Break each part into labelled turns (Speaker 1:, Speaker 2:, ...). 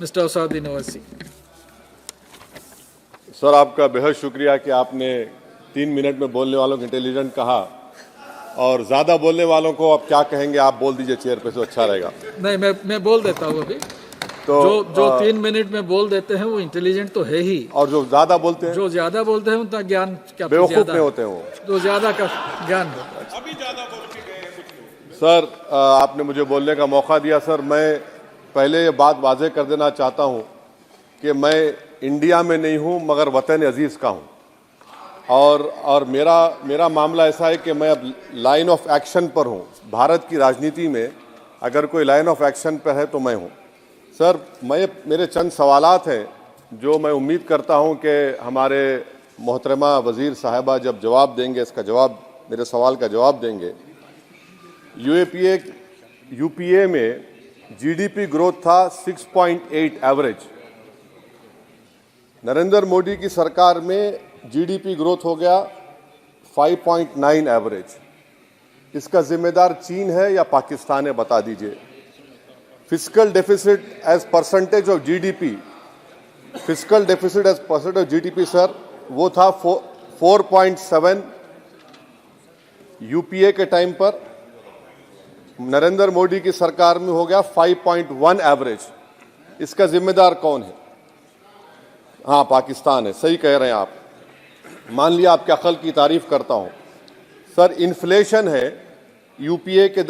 Speaker 1: Mr. Asauddin Owaisi.
Speaker 2: Sir, आपका बेहद शुक्रिया कि आपने 3 मिनट में बोलने वालों को इंटेलिजेंट कहा, और ज्यादा बोलने वालों को आप क्या कहेंगे, आप बोल दीजिए चेयर पे तो अच्छा रहेगा।
Speaker 1: नहीं, मैं बोल देता हूँ अभी।
Speaker 2: तो
Speaker 1: जो 3 मिनट में बोल देते हैं वो इंटेलिजेंट तो है ही,
Speaker 2: और जो ज्यादा बोलते हैं,
Speaker 1: जो ज्यादा बोलते हैं उनका ज्ञान क्या
Speaker 2: बेवकूफ
Speaker 1: ज्यादा
Speaker 2: नहीं होते हैं वो।
Speaker 1: तो ज्यादा का ज्ञान हो।
Speaker 2: सर, आपने मुझे बोलने का मौका दिया। सर, मैं पहले ये बात वाजे कर देना चाहता हूँ कि मैं इंडिया में नहीं हूँ मगर वतन अजीज का हूँ, और मेरा मामला ऐसा है कि मैं अब लाइन ऑफ एक्शन पर हूँ। भारत की राजनीति में अगर कोई लाइन ऑफ एक्शन पर है तो मैं हूँ। सर, मेरे चंद सवालात हैं जो मैं उम्मीद करता हूँ कि हमारे मोहतरमा वज़ीर साहिबा जब जवाब देंगे, इसका जवाब, मेरे सवाल का जवाब देंगे। यूपीए में जीडीपी ग्रोथ था 6.8 एवरेज। नरेंद्र मोदी की सरकार में जीडीपी ग्रोथ हो गया 5.9 एवरेज। इसका जिम्मेदार चीन है या पाकिस्तान है, बता दीजिए। Fiscal deficit as percentage of GDP, fiscal deficit as percentage of GDP sir, वो था 4.7 यूपीए के टाइम पर। नरेंद्र मोदी की सरकार में हो गया 5.1 एवरेज। इसका जिम्मेदार कौन है? हाँ, पाकिस्तान है। सही कह रहे हैं आप। मान लिया आपके अकल की तारीफ करता हूं। सर, इन्फ्लेशन है यूपीए के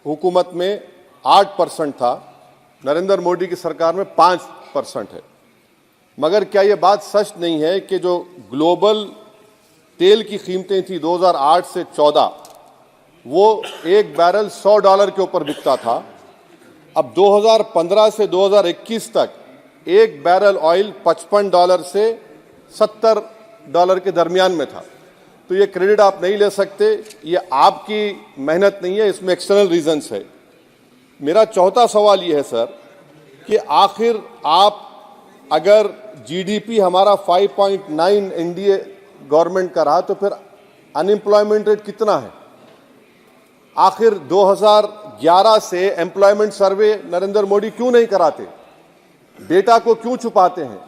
Speaker 2: हुकूमत में 8% था, नरेंद्र मोदी की सरकार में 5% है। मगर क्या यह बात सच नहीं है कि जो ग्लोबल तेल की कीमतें थी 2008 से 14, वो एक बैरल $100 के ऊपर बिकता था। अब 2015 से 2021 तक एक बैरल ऑयल $55 से $70 के दरमियान में था। तो ये क्रेडिट आप नहीं ले सकते, ये आपकी मेहनत नहीं है, इसमें एक्सटर्नल रीजंस है। मेरा चौथा सवाल ये है सर कि आखिर आप, अगर जीडीपी हमारा 5.9 एनडीए गवर्नमेंट का रहा, तो फिर अनएम्प्लॉयमेंट रेट कितना है? आखिर 2011 से एम्प्लॉयमेंट सर्वे नरेंद्र मोदी क्यों नहीं कराते? डेटा को क्यों छुपाते हैं?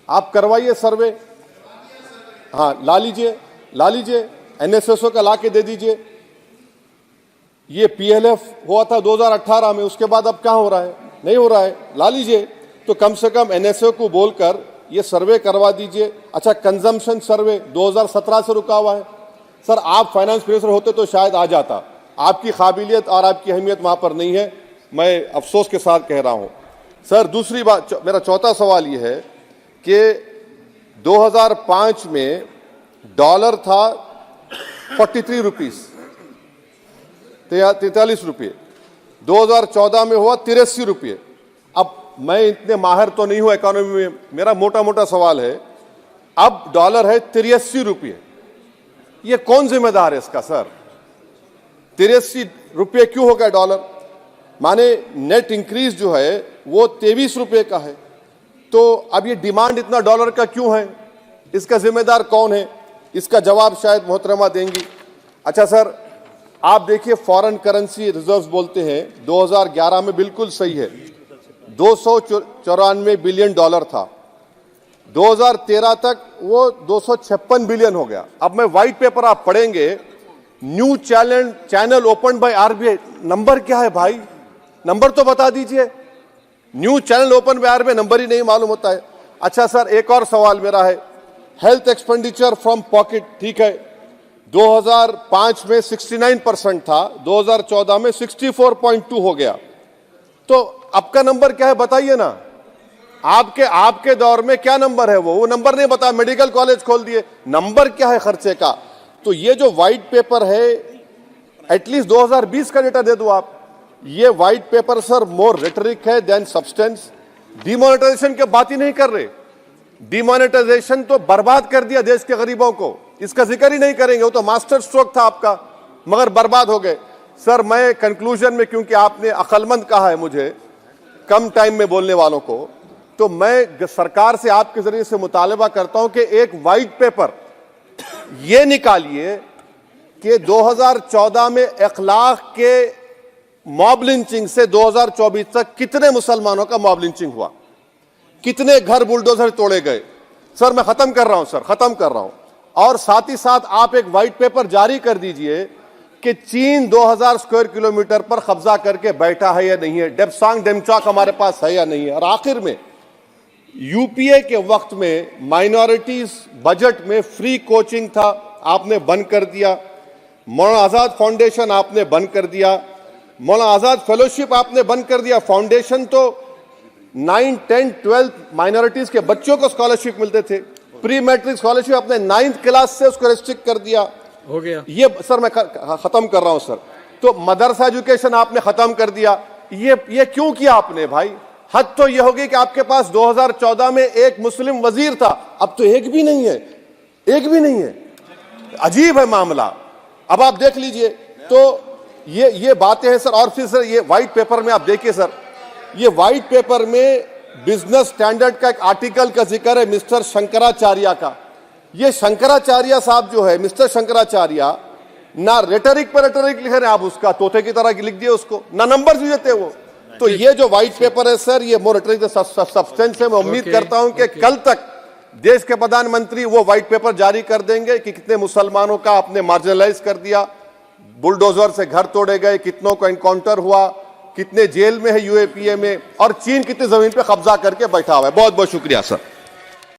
Speaker 2: आप करवाइए सर्वे। हाँ, ला लीजिए एनएसएसओ का ला के दे दीजिए। ये पीएलएफ हुआ था 2018 में, उसके बाद अब क्या हो रहा है? नहीं हो रहा है। ला लीजिए। तो कम से कम एनएसओ को बोलकर ये सर्वे करवा दीजिए। अच्छा, कंजम्पशन सर्वे 2017 से रुका हुआ है। सर, आप फाइनेंस मिनिस्टर होते तो शायद आ जाता। आपकी काबिलियत और आपकी अहमियत वहां पर नहीं है, मैं अफसोस के साथ कह रहा हूं। सर, दूसरी बात, मेरा चौथा सवाल यह है कि 2005 में डॉलर था 43 रुपीस, 43 रुपये। 2014 में हुआ 83 रुपये। अब मैं इतने माहिर तो नहीं हूं इकोनॉमी में, मेरा मोटा मोटा सवाल है, अब डॉलर है 83 रुपये। ये कौन जिम्मेदार है इसका सर? 83 रुपये क्यों हो गया डॉलर? माने नेट इंक्रीज जो है वो 23 रुपये का है। तो अब ये डिमांड इतना डॉलर का क्यों है? इसका जिम्मेदार कौन है? इसका जवाब शायद मोहतरमा देंगी। अच्छा सर, आप देखिए, फॉरेन करेंसी रिजर्व्स बोलते हैं 2011 में, बिल्कुल सही है, 294 बिलियन डॉलर था। 2013 तक वो 256 बिलियन हो गया। अब मैं व्हाइट पेपर आप पढ़ेंगे, new channel open by RBI. Number क्या है भाई? नंबर तो बता दीजिए। New channel open by RBI, number ही नहीं मालूम होता है। अच्छा सर, एक और सवाल मेरा है, हेल्थ एक्सपेंडिचर फ्रॉम पॉकेट, ठीक है, 2005 में 69% था, 2014 में 64.2 हो गया। तो अब का नंबर क्या है बताइए ना। आपके दौर में क्या नंबर है? वो नंबर नहीं बता, मेडिकल कॉलेज खोल दिए। नंबर क्या है खर्चे का? तो ये जो व्हाइट पेपर है, एटलीस्ट 2020 का डेटा दे दो आप। ये व्हाइट पेपर सर मोर रेटरिक है देन सब्सटेंस। डिमोनेटाइजेशन की बात ही नहीं कर रहे। डिमोनेटाइजेशन तो बर्बाद कर दिया देश के गरीबों को, इसका जिक्र ही नहीं करेंगे। वो तो मास्टर स्ट्रोक था आपका, मगर बर्बाद हो गए। सर, मैं कंक्लूजन में, क्योंकि आपने अक्लमंद कहा है मुझे कम टाइम में बोलने वालों को, तो मैं सरकार से आपके जरिए से मुतालबा करता हूं कि एक व्हाइट पेपर ये निकालिए कि 2014 में 1 लाख के मॉब लिंचिंग से 2024 तक कितने मुसलमानों का मॉब लिंचिंग हुआ। कितने घर बुलडोजर तोड़े गए। सर मैं खत्म कर रहा हूं सर, खत्म कर रहा हूं। और साथ ही साथ आप एक व्हाइट पेपर जारी कर दीजिए कि चीन 2000 स्क्वायर किलोमीटर पर कब्जा करके बैठा है या नहीं है, डेप्सांग डेमचॉक हमारे पास है या नहीं है। और आखिर में यूपीए के वक्त में माइनॉरिटीज बजट में फ्री कोचिंग था, आपने बंद कर दिया। मौलाना आजाद फाउंडेशन आपने बंद कर दिया। मौलाना आजाद फेलोशिप आपने बंद कर दिया। फाउंडेशन तो 9, 10, 12 माइनॉरिटीज के बच्चों को स्कॉलरशिप मिलते थे। प्री मैट्रिक स्कॉलरशिप आपने 9th क्लास से उसको रेस्ट्रिक्ट कर दिया।
Speaker 1: हो गया।
Speaker 2: ये सर मैं खत्म कर रहा हूं सर। तो मदरसा एजुकेशन आपने खत्म कर दिया। ये क्यों किया आपने भाई? हद तो ये होगी कि आपके पास 2014 में एक मुस्लिम वजीर था, अब तो एक भी नहीं है, एक भी नहीं है। अजीब है मामला। अब आप देख लीजिए तो ये बातें हैं सर। और फिर सर ये व्हाइट पेपर में आप देखिए सर, ये व्हाइट पेपर में बिजनेस स्टैंडर्ड का एक आर्टिकल का जिक्र है मिस्टर शंकराचार्य का। ये शंकराचार्य साहब जो है, मिस्टर शंकराचार्य, ना रेटरिक पर रेटरिक लिख रहे हैं आप, उसका तोते की तरह लिख दिए उसको, ना नंबर भी देते वो। तो ये जो व्हाइट पेपर है सर, ये मोर रेटरिक सब्सटेंस है। मैं उम्मीद करता हूं कि कल तक देश के प्रधानमंत्री वो व्हाइट पेपर जारी कर देंगे कि कितने मुसलमानों का आपने मार्जिनलाइज कर दिया, बुलडोजर से घर तोड़े गए, कितनों का एनकाउंटर हुआ, कितने जेल में है यूएपीए में, और चीन कितनी जमीन पे कब्जा करके बैठा हुआ है। बहुत बहुत शुक्रिया सर।